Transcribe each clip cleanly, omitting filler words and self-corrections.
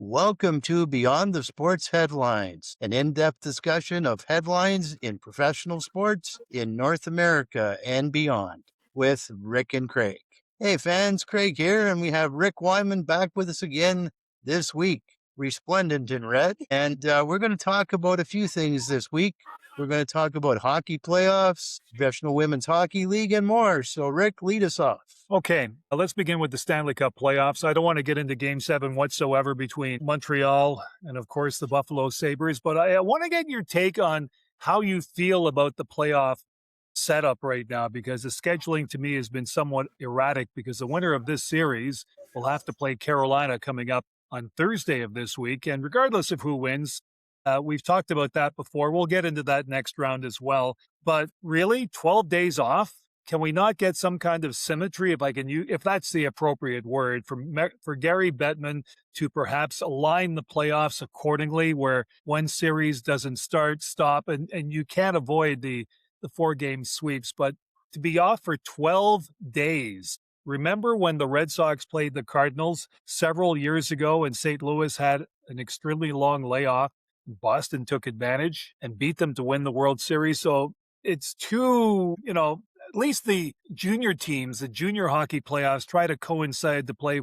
Welcome to Beyond the Sports Headlines, an in-depth discussion of headlines in professional sports in North America and beyond with Rick and Craig. Hey fans, Craig here, and we have Rick Wyman back with us again this week, resplendent in red. And we're going to talk about a few things this week. We're going to talk about hockey playoffs, Professional Women's Hockey League, and more. So Rick, lead us off. Okay, let's begin with the Stanley Cup playoffs. I don't want to get into Game 7 whatsoever between Montreal and, of course, the Buffalo Sabres, but I want to get your take on how you feel about the playoff setup right now, because the scheduling to me has been somewhat erratic, because the winner of this series will have to play Carolina coming up on Thursday of this week. And regardless of who wins, we've talked about that before. We'll get into that next round as well. But really, 12 days off? Can we not get some kind of symmetry, if that's the appropriate word, for Gary Bettman to perhaps align the playoffs accordingly, where one series doesn't stop, and you can't avoid the 4-game sweeps, but to be off for 12 days. Remember when the Red Sox played the Cardinals several years ago and St. Louis had an extremely long layoff? Boston took advantage and beat them to win the World Series. So it's too, at least the junior teams, the junior hockey playoffs, try to coincide to play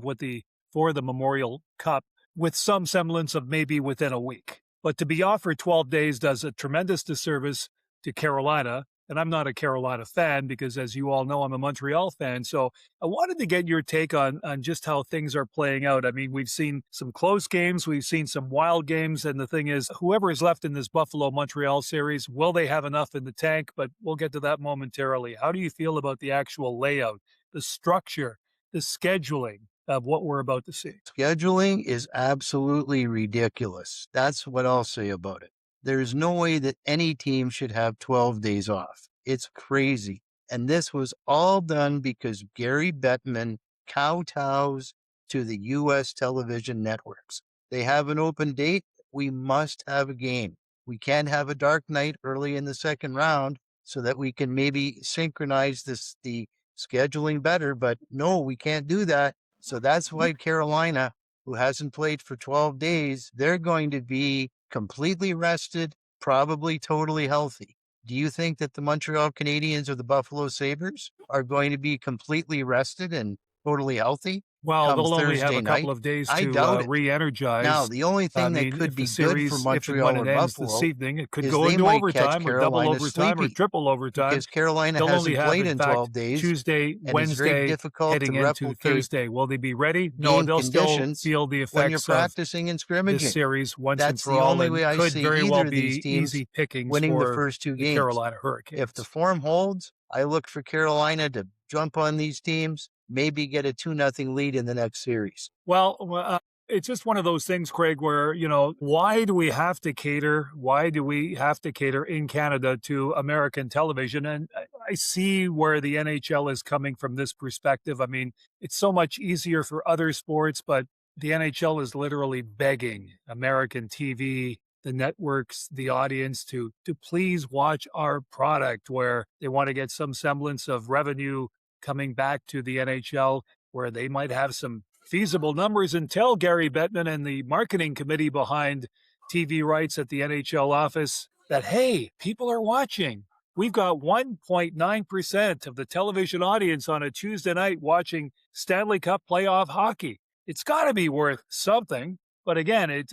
for the Memorial Cup with some semblance of maybe within a week. But to be off for 12 days does a tremendous disservice to Carolina. And I'm not a Carolina fan because, as you all know, I'm a Montreal fan. So I wanted to get your take on just how things are playing out. I mean, we've seen some close games. We've seen some wild games. And the thing is, whoever is left in this Buffalo-Montreal series, will they have enough in the tank? But we'll get to that momentarily. How do you feel about the actual layout, the structure, the scheduling of what we're about to see? Scheduling is absolutely ridiculous. That's what I'll say about it. There's no way that any team should have 12 days off. It's crazy. And this was all done because Gary Bettman kowtows to the U.S. television networks. They have an open date. We must have a game. We can't have a dark night early in the second round so that we can maybe synchronize the scheduling better. But no, we can't do that. So that's why Carolina, who hasn't played for 12 days, they're going to be completely rested, probably totally healthy. Do you think that the Montreal Canadiens or the Buffalo Sabres are going to be completely rested and totally healthy? Well, they'll only have a couple night? of days I to doubt it. re-energize. Now, the only thing that could be good for Montreal or Buffalo this evening, it could is go they into might catch overtime or double Carolina overtime or sleepy triple overtime. because Carolina They'll only hasn't have, played in in fact, 12 days. Tuesday, and it's very Wednesday, difficult heading to into replicate Thursday. Will they be ready? No, game they'll still conditions feel the when you're effects of practicing and scrimmaging. this series once and That's for the all, only way and I could see very either well of these be teams easy pickings winning the for first two the games. Carolina Hurricanes. If the form holds, I look for Carolina to jump on these teams, maybe get a 2-0 lead in the next series. Well, it's just one of those things, Craig, where, why do we have to cater? Why do we have to cater in Canada to American television? And I see where the NHL is coming from this perspective. I mean, it's so much easier for other sports, but the NHL is literally begging American TV, the networks, the audience to please watch our product, where they want to get some semblance of revenue coming back to the NHL, where they might have some feasible numbers, and tell Gary Bettman and the marketing committee behind TV rights at the NHL office that, hey, people are watching. We've got 1.9% of the television audience on a Tuesday night watching Stanley Cup playoff hockey. It's got to be worth something. But again,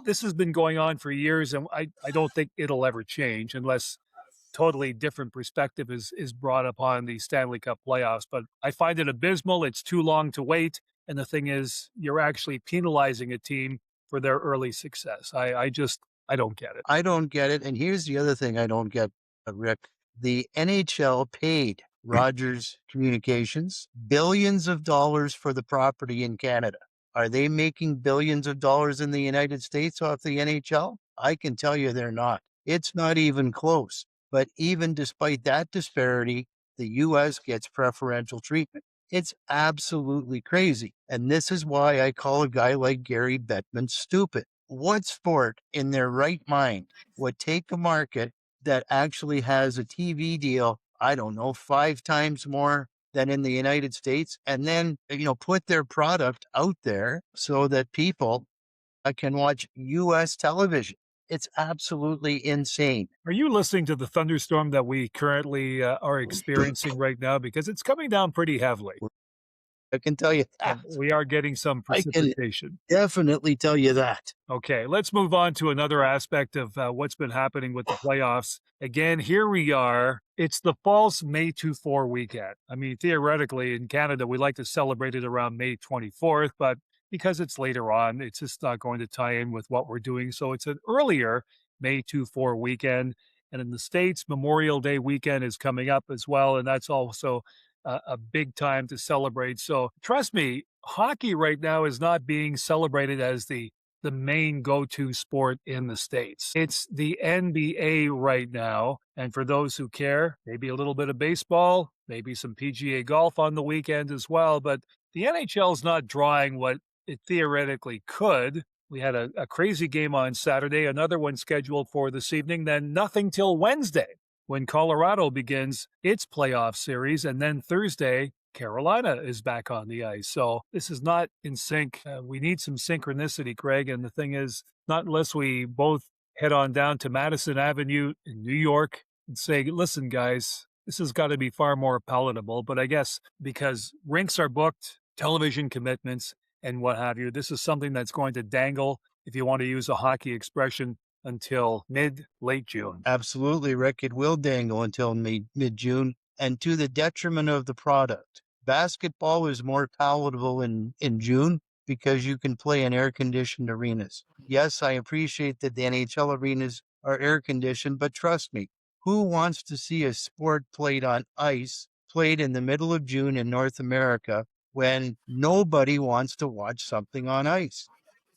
this has been going on for years, and I don't think it'll ever change unless totally different perspective is brought upon the Stanley Cup playoffs. But I find it abysmal. It's too long to wait. And the thing is, you're actually penalizing a team for their early success. I don't get it. I don't get it. And here's the other thing I don't get, Rick. The NHL paid Rogers Communications billions of dollars for the property in Canada. Are they making billions of dollars in the United States off the NHL? I can tell you they're not. It's not even close. But even despite that disparity, the U.S. gets preferential treatment. It's absolutely crazy. And this is why I call a guy like Gary Bettman stupid. What sport in their right mind would take a market that actually has a TV deal, I don't know, 5 times more than in the United States, and then, put their product out there so that people I can watch US television. It's absolutely insane. Are you listening to the thunderstorm that we currently are experiencing right now? Because it's coming down pretty heavily. I can tell you that. We are getting some I can precipitation. definitely tell you that. Okay, let's move on to another aspect of what's been happening with the playoffs. Again, here we are. It's the false May 2-4 weekend. I mean, theoretically, in Canada, we like to celebrate it around May 24th, but because it's later on, it's just not going to tie in with what we're doing. So it's an earlier May 2-4 weekend. And in the States, Memorial Day weekend is coming up as well. And that's also a big time to celebrate. So trust me, hockey right now is not being celebrated as the main go-to sport in the States. It's the NBA right now. And for those who care, maybe a little bit of baseball, maybe some PGA golf on the weekend as well. But the NHL is not drawing what it theoretically could. We had a crazy game on Saturday, another one scheduled for this evening, then nothing till Wednesday when Colorado begins its playoff series. And then Thursday, Carolina is back on the ice. So this is not in sync. We need some synchronicity, Craig. And the thing is, not unless we both head on down to Madison Avenue in New York and say, listen, guys, this has got to be far more palatable. But I guess because rinks are booked, television commitments, and what have you, this is something that's going to dangle, if you want to use a hockey expression, until late June. Absolutely, Rick. It will dangle until mid-June, and to the detriment of the product. Basketball is more palatable in June because you can play in air-conditioned arenas. Yes, I appreciate that the NHL arenas are air-conditioned, but trust me, who wants to see a sport played on ice, played in the middle of June in North America, when nobody wants to watch something on ice?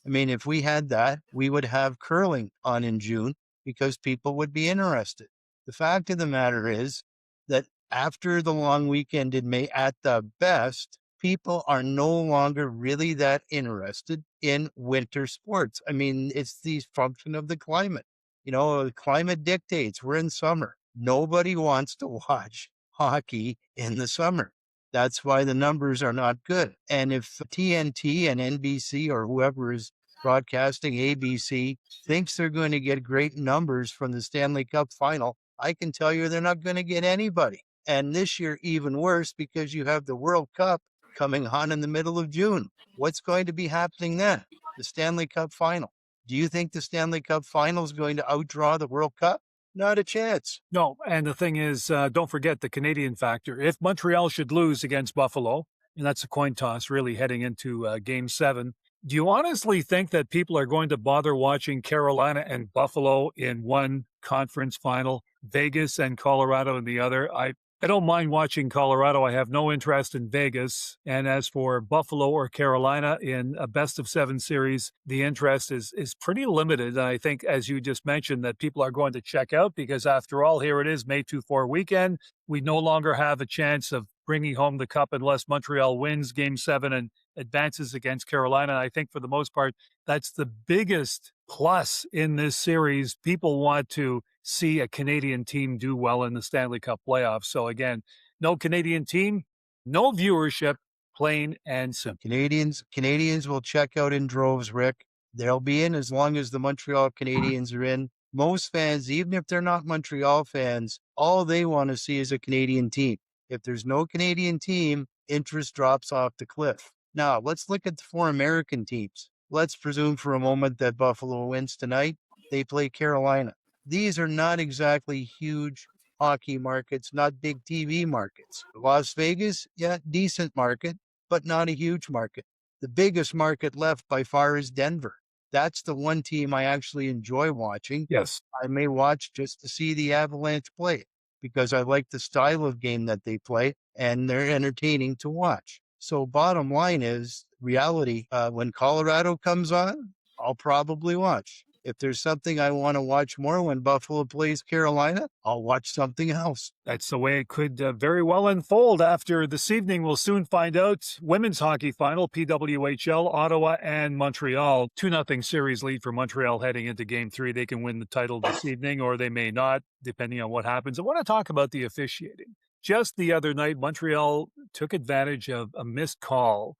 I mean, if we had that, we would have curling on in June because people would be interested. The fact of the matter is that after the long weekend in May, at the best, people are no longer really that interested in winter sports. I mean, it's the function of the climate. You know, the climate dictates we're in summer. Nobody wants to watch hockey in the summer. That's why the numbers are not good. And if TNT and NBC or whoever is broadcasting, ABC, thinks they're going to get great numbers from the Stanley Cup final, I can tell you they're not going to get anybody. And this year, even worse, because you have the World Cup coming on in the middle of June. What's going to be happening then? The Stanley Cup final. Do you think the Stanley Cup final is going to outdraw the World Cup? Not a chance. No, and the thing is, don't forget the Canadian factor. If Montreal should lose against Buffalo, and that's a coin toss really heading into Game 7, do you honestly think that people are going to bother watching Carolina and Buffalo in one conference final, Vegas and Colorado in the other? I don't mind watching Colorado. I have no interest in Vegas. And as for Buffalo or Carolina in a best of 7 series, the interest is pretty limited. And I think, as you just mentioned, that people are going to check out because, after all, here it is, May 2-4 weekend. We no longer have a chance of bringing home the cup unless Montreal wins Game 7 and advances against Carolina. And I think, for the most part, that's the biggest plus in this series. People want to see a Canadian team do well in the Stanley Cup playoffs. So again, no Canadian team, no viewership, plain and simple. Canadians will check out in droves, Rick. They'll be in as long as the Montreal Canadiens are in. Most fans, even if they're not Montreal fans, all they want to see is a Canadian team. If there's no Canadian team, interest drops off the cliff. Now, let's look at the 4 American teams. Let's presume for a moment that Buffalo wins tonight. They play Carolina. These are not exactly huge hockey markets, not big TV markets. Las Vegas, yeah, decent market, but not a huge market. The biggest market left by far is Denver. That's the one team I actually enjoy watching. Yes. I may watch just to see the Avalanche play because I like the style of game that they play and they're entertaining to watch. So bottom line is reality. When Colorado comes on, I'll probably watch. If there's something I want to watch more when Buffalo plays Carolina, I'll watch something else. That's the way it could very well unfold after this evening. We'll soon find out. Women's hockey final, PWHL, Ottawa and Montreal. 2-0 series lead for Montreal heading into Game 3. They can win the title this evening, or they may not, depending on what happens. I want to talk about the officiating. Just the other night, Montreal took advantage of a missed call,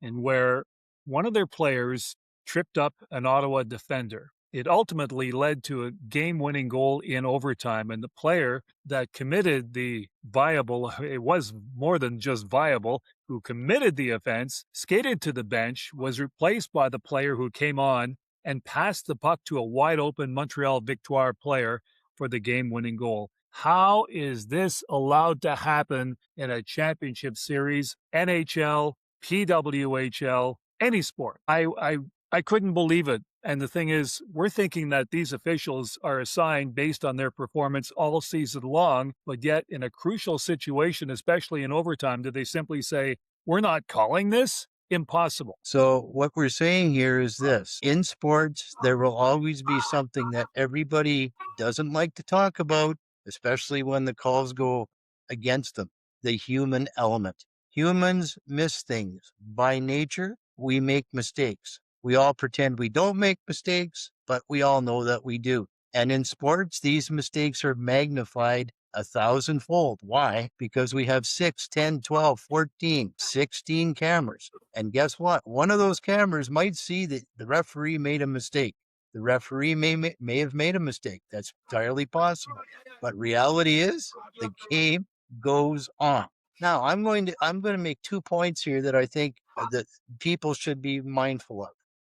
and where one of their players tripped up an Ottawa defender. It ultimately led to a game winning goal in overtime, and the player that committed the viable, it was more than just viable, who committed the offense, skated to the bench, was replaced by the player who came on and passed the puck to a wide open Montreal Victoire player for the game winning goal. How is this allowed to happen in a championship series, NHL, PWHL, any sport? I couldn't believe it. And the thing is, we're thinking that these officials are assigned based on their performance all season long, but yet in a crucial situation, especially in overtime, do they simply say, we're not calling this? Impossible. So what we're saying here is this. In sports, there will always be something that everybody doesn't like to talk about, especially when the calls go against them, the human element. Humans miss things. By nature, we make mistakes. We all pretend we don't make mistakes, but we all know that we do. And in sports, these mistakes are magnified 1,000-fold. Why? Because we have 6, 10, 12, 14, 16 cameras. And guess what? One of those cameras might see that the referee made a mistake. The referee may have made a mistake. That's entirely possible. But reality is the game goes on. Now, I'm going to make 2 points here that I think that people should be mindful of.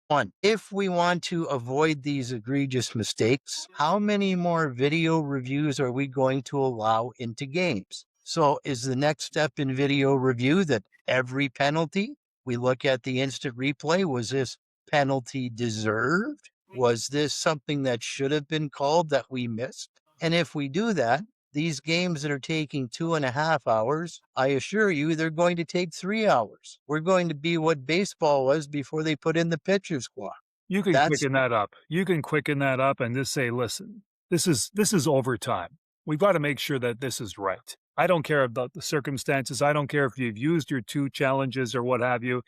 One, if we want to avoid these egregious mistakes, how many more video reviews are we going to allow into games? So is the next step in video review that every penalty, we look at the instant replay, was this penalty deserved? Was this something that should have been called that we missed? And if we do that, these games that are taking 2.5 hours, I assure you, they're going to take 3 hours. We're going to be what baseball was before they put in the pitcher's clock. You can That's quicken that up. You can quicken that up and just say, listen, this is overtime. We've got to make sure that this is right. I don't care about the circumstances. I don't care if you've used your 2 challenges or what have you.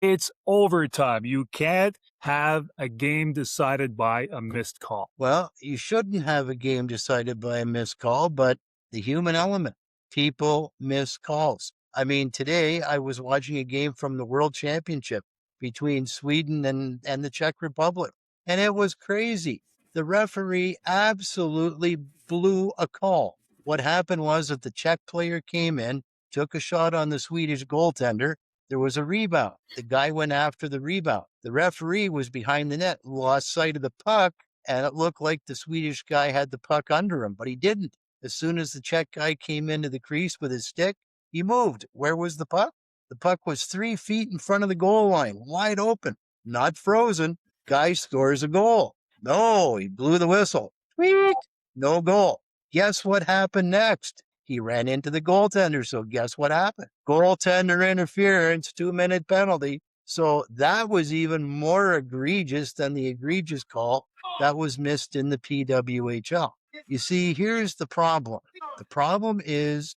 It's overtime. You can't have a game decided by a missed call. Well, you shouldn't have a game decided by a missed call, but the human element, people miss calls. I mean, today I was watching a game from the World Championship between Sweden and the Czech Republic, and it was crazy. The referee absolutely blew a call. What happened was that the Czech player came in, took a shot on the Swedish goaltender. There was a rebound. The guy went after the rebound. The referee was behind the net, lost sight of the puck, and it looked like the Swedish guy had the puck under him, but he didn't. As soon as the Czech guy came into the crease with his stick, he moved. Where was the puck? The puck was 3 feet in front of the goal line, wide open, not frozen. Guy scores a goal. No, he blew the whistle. Tweet. No goal. Guess what happened next? He ran into the goaltender. So guess what happened? Goaltender interference, 2-minute penalty. So that was even more egregious than the egregious call that was missed in the PWHL. You see, here's the problem. The problem is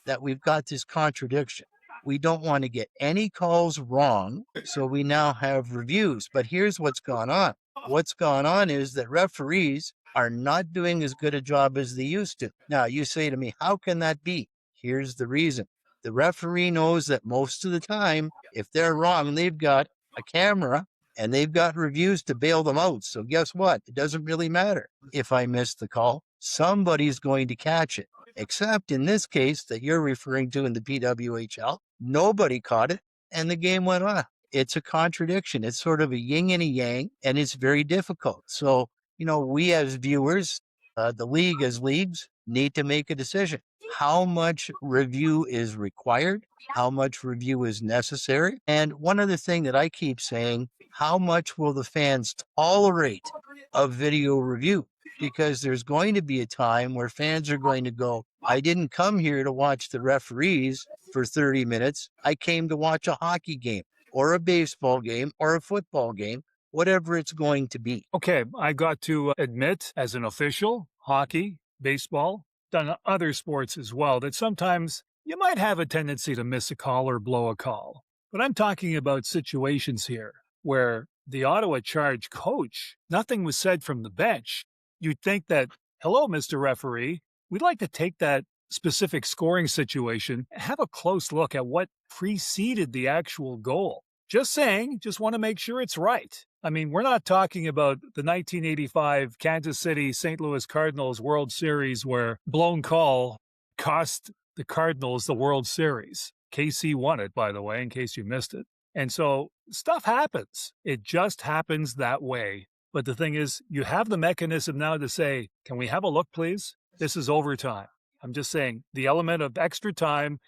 that we've got this contradiction. We don't want to get any calls wrong, so we now have reviews. But here's what's gone on. What's gone on is that referees are not doing as good a job as they used to. Now, you say to me, how can that be? Here's the reason. The referee knows that most of the time, if they're wrong, they've got a camera and they've got reviews to bail them out. So guess what? It doesn't really matter if I miss the call. Somebody's going to catch it. Except in this case that you're referring to in the PWHL, nobody caught it and the game went on. It's a contradiction. It's sort of a yin and a yang, and it's very difficult. So, we as viewers, the league as leagues, need to make a decision. How much review is required? How much review is necessary? And one other thing that I keep saying, how much will the fans tolerate a video review? Because there's going to be a time where fans are going to go, I didn't come here to watch the referees for 30 minutes. I came to watch a hockey game or a baseball game or a football game, whatever it's going to be. Okay, I got to admit, as an official, hockey, baseball, done other sports as well, that sometimes you might have a tendency to miss a call or blow a call. But I'm talking about situations here where the Ottawa Charge coach, nothing was said from the bench. You'd think that, hello, Mr. Referee, we'd like to take that specific scoring situation and have a close look at what preceded the actual goal. Just saying, just want to make sure it's right. I mean, we're not talking about the 1985 Kansas City St. Louis Cardinals World Series where blown call cost the Cardinals the World Series. KC won it, by the way, in case you missed it. And so stuff happens. It just happens that way. But the thing is, you have the mechanism now to say, can we have a look, please? This is overtime. I'm just saying the element of extra time,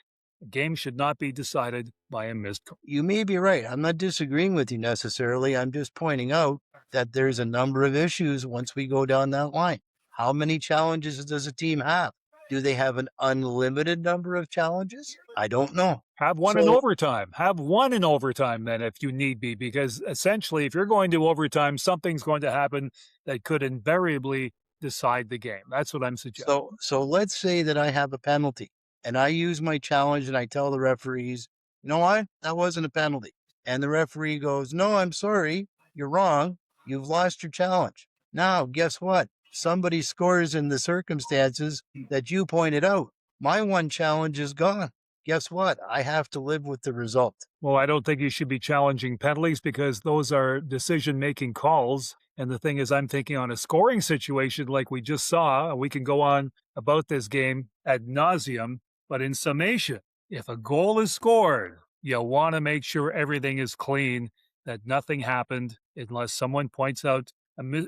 a game should not be decided by a missed call. You may be right. I'm not disagreeing with you necessarily. I'm just pointing out that there's a number of issues once we go down that line. How many challenges does a team have? Do they have an unlimited number of challenges? I don't know. Have one in overtime. Have one in overtime then if you need be, because essentially if you're going to overtime, something's going to happen that could invariably decide the game. That's what I'm suggesting. So let's say that I have a penalty and I use my challenge and I tell the referees, you know what? That wasn't a penalty. And the referee goes, no, I'm sorry. You're wrong. You've lost your challenge. Now, guess what? Somebody scores in the circumstances that you pointed out. My one challenge is gone. Guess what? I have to live with the result. Well, I don't think you should be challenging penalties because those are decision-making calls. And the thing is, I'm thinking on a scoring situation like we just saw, we can go on about this game ad nauseum, but in summation, if a goal is scored, you want to make sure everything is clean, that nothing happened unless someone points out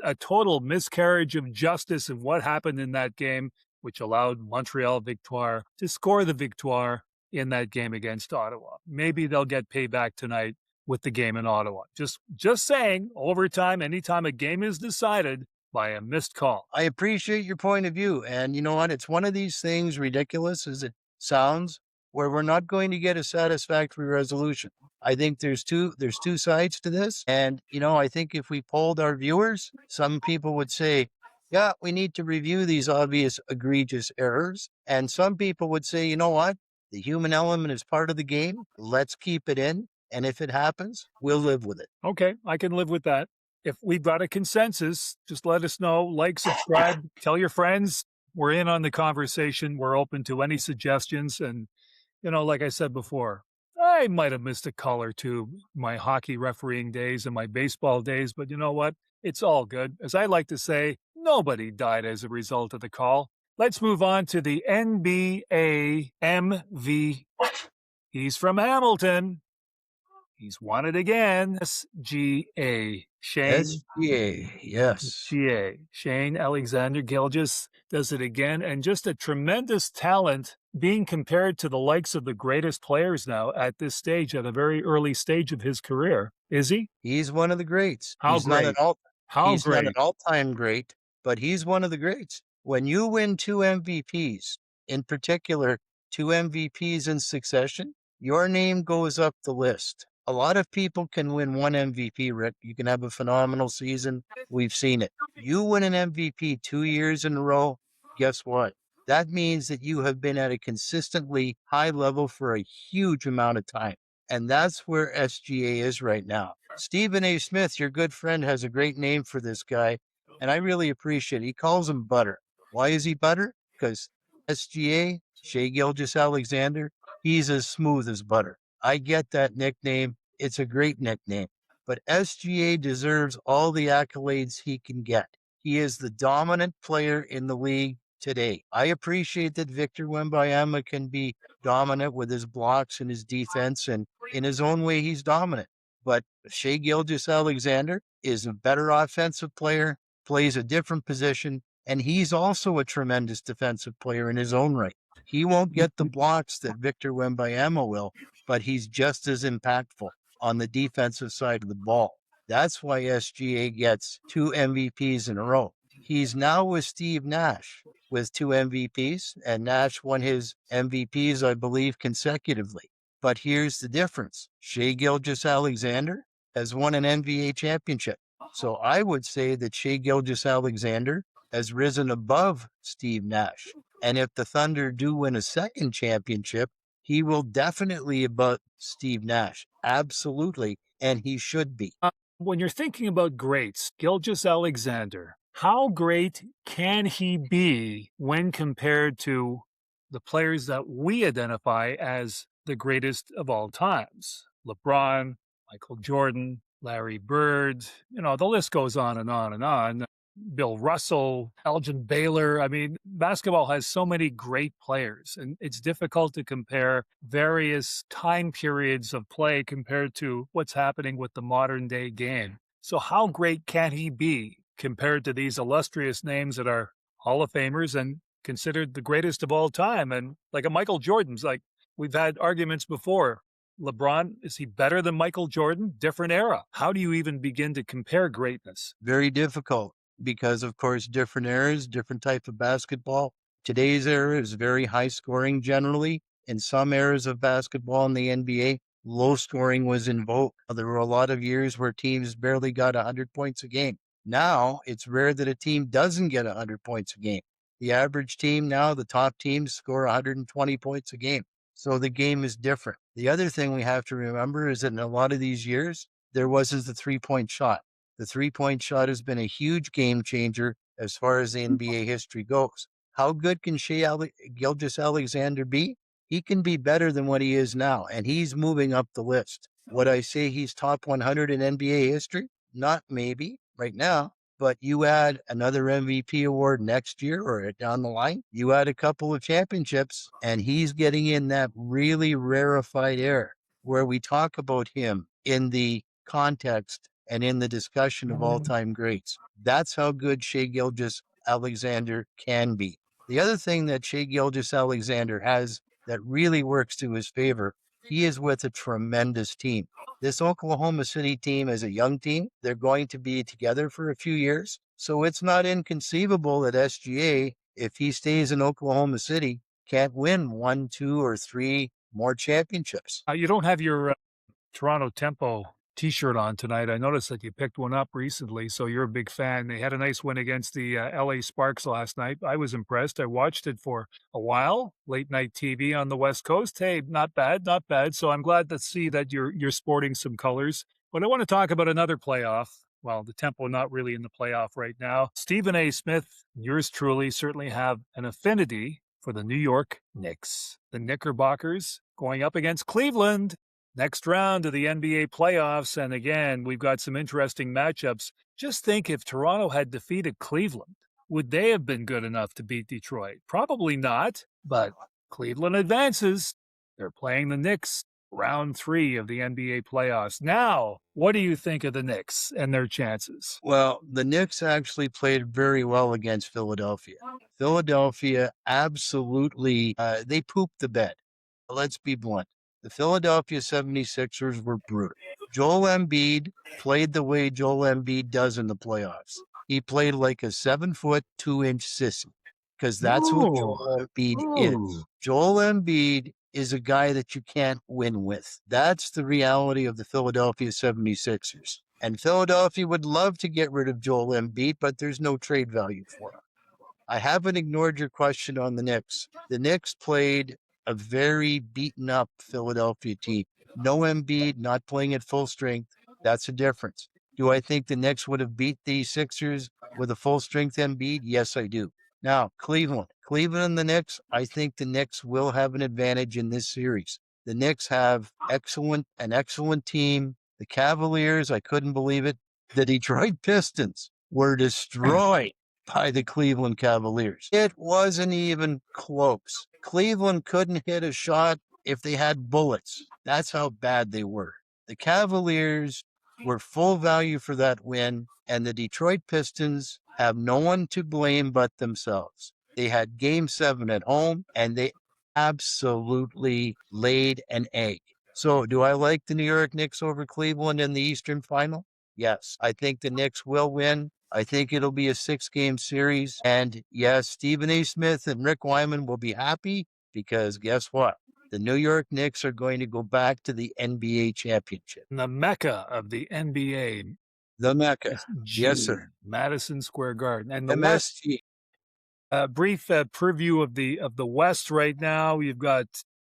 a total miscarriage of justice in what happened in that game, which allowed Montreal Victoire to score the Victoire in that game against Ottawa. Maybe they'll get payback tonight with the game in Ottawa. Just saying, overtime, anytime a game is decided by a missed call. I appreciate your point of view. And you know what? It's one of these things, ridiculous as it sounds, where we're not going to get a satisfactory resolution. I think there's two sides to this. And, I think if we polled our viewers, some people would say, yeah, we need to review these obvious egregious errors. And some people would say, you know what? The human element is part of the game. Let's keep it in. And if it happens, we'll live with it. Okay, I can live with that. If we've got a consensus, just let us know. Like, subscribe, tell your friends. We're in on the conversation. We're open to any suggestions. And, like I said before, I might have missed a call or two my hockey refereeing days and my baseball days, but you know what? It's all good. As I like to say, nobody died as a result of the call. Let's move on to the NBA MV. He's from Hamilton. He's won it again. SGA. Shane. SGA, yes. SGA. Shane Alexander Gilgeous does it again. And just a tremendous talent being compared to the likes of the greatest players now at this stage, at a very early stage of his career. Is he? He's one of the greats. How He's great? He's not an all-time great, but he's one of the greats. When you win 2 MVPs, in particular, 2 MVPs in succession, your name goes up the list. A lot of people can win 1 MVP, Rick. You can have a phenomenal season. We've seen it. You win an MVP 2 years in a row, guess what? That means that you have been at a consistently high level for a huge amount of time. And that's where SGA is right now. Stephen A. Smith, your good friend, has a great name for this guy, and I really appreciate it. He calls him Butter. Why is he Butter? Because SGA, Shai-Gilgeous Alexander, he's as smooth as butter. I get that nickname. It's a great nickname. But SGA deserves all the accolades he can get. He is the dominant player in the league today. I appreciate that Victor Wembanyama can be dominant with his blocks and his defense, and in his own way, he's dominant. But Shai-Gilgeous Alexander is a better offensive player, plays a different position, and he's also a tremendous defensive player in his own right. He won't get the blocks that Victor Wembanyama will, but he's just as impactful on the defensive side of the ball. That's why SGA gets 2 MVPs in a row. He's now with Steve Nash with 2 MVPs, and Nash won his MVPs, I believe, consecutively. But here's the difference. Shai-Gilgeous Alexander has won an NBA championship. So I would say that Shai-Gilgeous Alexander has risen above Steve Nash. And if the Thunder do win a second championship, he will definitely above Steve Nash. Absolutely. And he should be. When you're thinking about greats, Gilgeous Alexander, how great can he be when compared to the players that we identify as the greatest of all times? LeBron, Michael Jordan, Larry Bird, the list goes on and on and on. Bill Russell, Elgin Baylor. I mean, basketball has so many great players, and it's difficult to compare various time periods of play compared to what's happening with the modern day game. So, how great can he be compared to these illustrious names that are Hall of Famers and considered the greatest of all time? And like a Michael Jordan's, like we've had arguments before. LeBron, is he better than Michael Jordan? Different era. How do you even begin to compare greatness? Very difficult because, of course, different eras, different type of basketball. Today's era is very high scoring generally. In some eras of basketball in the NBA, low scoring was in vogue. There were a lot of years where teams barely got 100 points a game. Now it's rare that a team doesn't get 100 points a game. The average team now, the top teams score 120 points a game. So the game is different. The other thing we have to remember is that in a lot of these years, there wasn't the 3-point shot. The 3-point shot has been a huge game changer as far as the NBA history goes. How good can Shai-Gilgeous Alexander be? He can be better than what he is now, and he's moving up the list. Would I say he's top 100 in NBA history? Not maybe right now, but you add another MVP award next year or down the line, you add a couple of championships, and he's getting in that really rarefied air where we talk about him in the context and in the discussion of all-time greats. That's how good Shai-Gilgeous Alexander can be. The other thing that Shai-Gilgeous Alexander has that really works to his favor, he is with a tremendous team. This Oklahoma City team is a young team. They're going to be together for a few years. So it's not inconceivable that SGA, if he stays in Oklahoma City, can't win 1, 2, or 3 more championships. You don't have your Toronto Tempo T-shirt on tonight. I noticed that you picked one up recently, so you're a big fan. They had a nice win against the LA Sparks last night. I was impressed. I watched it for a while, late night TV on the West Coast. Hey, not bad, not bad. So I'm glad to see that you're sporting some colors. But I want to talk about another playoff. Well, the Tempo not really in the playoff right now. Stephen A. Smith, yours truly, certainly have an affinity for the New York Knicks. The Knickerbockers going up against Cleveland. Next round of the NBA playoffs, and again, we've got some interesting matchups. Just think if Toronto had defeated Cleveland, would they have been good enough to beat Detroit? Probably not, but Cleveland advances. They're playing the Knicks, round 3 of the NBA playoffs. Now, what do you think of the Knicks and their chances? Well, the Knicks actually played very well against Philadelphia. Philadelphia absolutely, they pooped the bed. Let's be blunt. The Philadelphia 76ers were brutal. Joel Embiid played the way Joel Embiid does in the playoffs. He played like a 7-foot, 2-inch sissy because that's what Joel Embiid is. Joel Embiid is a guy that you can't win with. That's the reality of the Philadelphia 76ers. And Philadelphia would love to get rid of Joel Embiid, but there's no trade value for him. I haven't ignored your question on the Knicks. The Knicks played a very beaten up Philadelphia team. No Embiid, not playing at full strength. That's a difference. Do I think the Knicks would have beat the Sixers with a full strength Embiid? Yes, I do. Now, Cleveland and the Knicks, I think the Knicks will have an advantage in this series. The Knicks have an excellent team. The Cavaliers, I couldn't believe it. The Detroit Pistons were destroyed by the Cleveland Cavaliers. It wasn't even close. Cleveland couldn't hit a shot if they had bullets. That's how bad they were. The Cavaliers were full value for that win, and the Detroit Pistons have no one to blame but themselves. They had Game 7 at home, and they absolutely laid an egg. So do I like the New York Knicks over Cleveland in the Eastern Final? Yes. I think the Knicks will win. I think it'll be a 6-game series. And yes, Stephen A. Smith and Rick Wyman will be happy because guess what? The New York Knicks are going to go back to the NBA championship. The mecca of the NBA. The mecca. Yes, sir. Madison Square Garden. And the MSG. Brief preview of the West right now. You've got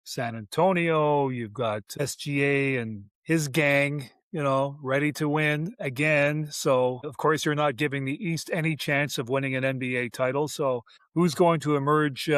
San Antonio. You've got SGA and his gang, ready to win again. So, of course, you're not giving the East any chance of winning an NBA title. So, who's going to emerge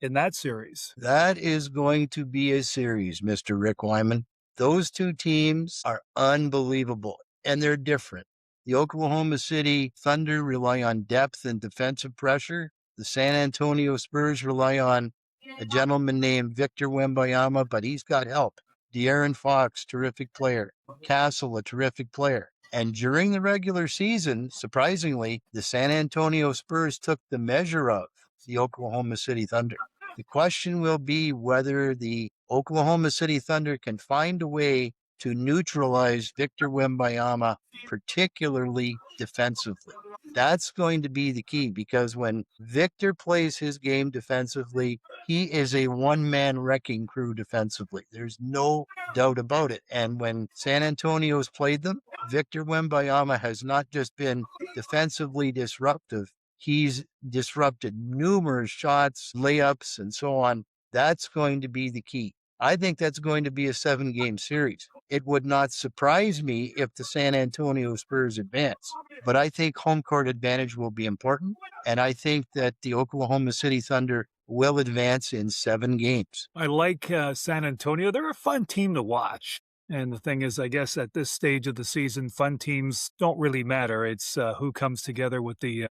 in that series? That is going to be a series, Mr. Rick Wyman. Those two teams are unbelievable. and they're different. The Oklahoma City Thunder rely on depth and defensive pressure. The San Antonio Spurs rely on a gentleman named Victor Wembanyama, but he's got help. De'Aaron Fox, terrific player. Castle, a terrific player. And during the regular season, surprisingly, the San Antonio Spurs took the measure of the Oklahoma City Thunder. The question will be whether the Oklahoma City Thunder can find a way to neutralize Victor Wembanyama, particularly defensively. That's going to be the key, because when Victor plays his game defensively, he is a one-man wrecking crew defensively. There's no doubt about it. And when San Antonio's played them, Victor Wembanyama has not just been defensively disruptive, he's disrupted numerous shots, layups, and so on. That's going to be the key. I think that's going to be a 7-game series. It would not surprise me if the San Antonio Spurs advance, but I think home court advantage will be important, and I think that the Oklahoma City Thunder will advance in 7 games. I like San Antonio. They're a fun team to watch. And the thing is, I guess at this stage of the season, fun teams don't really matter. It's who comes together with the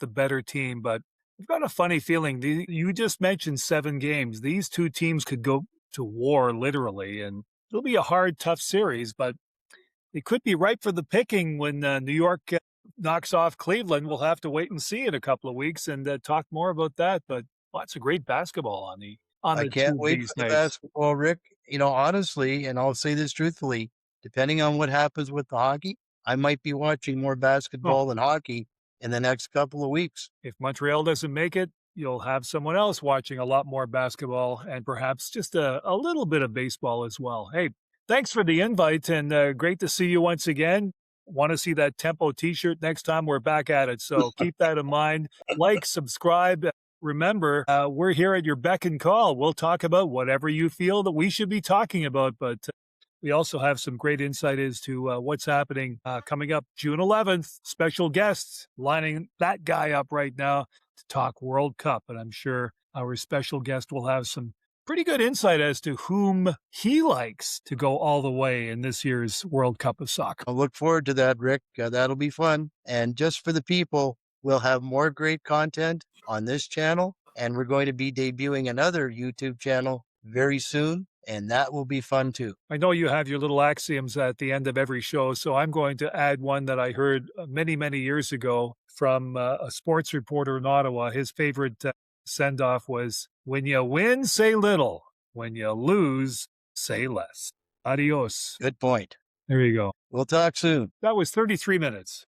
better team. But I've got a funny feeling. You just mentioned 7 games. These two teams could go to war, literally, and it'll be a hard, tough series. But it could be ripe for the picking when New York knocks off Cleveland. We'll have to wait and see in a couple of weeks and talk more about that. But lots of great basketball on the I can't wait for the basketball, Rick. Honestly, and I'll say this truthfully, depending on what happens with the hockey, I might be watching more basketball than hockey in the next couple of weeks. If Montreal doesn't make it, you'll have someone else watching a lot more basketball and perhaps just a little bit of baseball as well. Hey, thanks for the invite, and great to see you once again. Want to see that Tempo t-shirt next time we're back at it, so keep that in mind. Like, subscribe. Remember, we're here at your beck and call. We'll talk about whatever you feel that we should be talking about, but we also have some great insight as to what's happening coming up June 11th. Special guests lining that guy up right now to talk World Cup, and I'm sure our special guest will have some pretty good insight as to whom he likes to go all the way in this year's World Cup of soccer. I'll look forward to that, Rick. That'll be fun. And just for the people, we'll have more great content on this channel, and we're going to be debuting another YouTube channel very soon, and that will be fun too. I know you have your little axioms at the end of every show, so I'm going to add one that I heard many, many years ago from a sports reporter in Ottawa. His favorite send-off was, when you win, say little. When you lose, say less. Adios. Good point. There you go. We'll talk soon. That was 33 minutes.